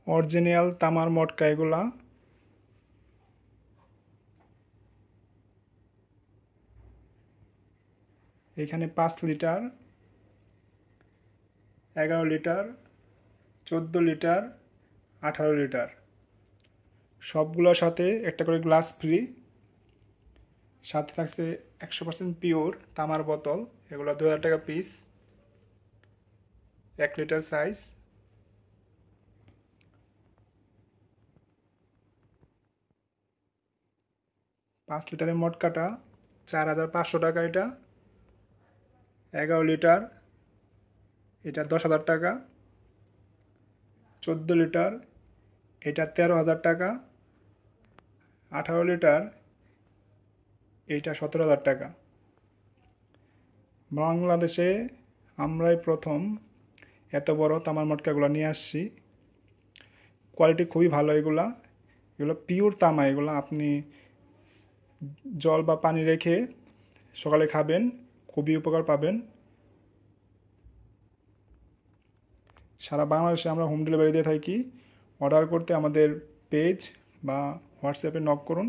Original তামার মটকা এগুলা। এখানে 5 লিটার, 11 লিটার, 14 লিটার, 18 লিটার, সবগুলোর সাথে একটা করে গ্লাস ফ্রি। সাথে থাকছে 100% পিওর তামার বোতল, এগুলো 2000 টাকা পিস, 1 লিটার সাইজ। 5 লিটারের মটকাটা 4500 টাকা। এটা 11 লিটার, এটা 10,000 টাকা। 14 লিটার, এটা 13,000 টাকা। 18 লিটার, এইটা 17,000 টাকা। বাংলাদেশে আমরাই প্রথম এত বড় তামার মটকাগুলো নিয়ে আসছি। কোয়ালিটি খুবই ভালো। এগুলো পিওর তামা। এগুলো আপনি জল বা পানি রেখে সকালে খাবেন, খুবই উপকার পাবেন। সারা বাংলাদেশে আমরা হোম ডেলিভারি দিয়ে থাকি। অর্ডার করতে আমাদের পেজ বা হোয়াটসঅ্যাপে নক করুন।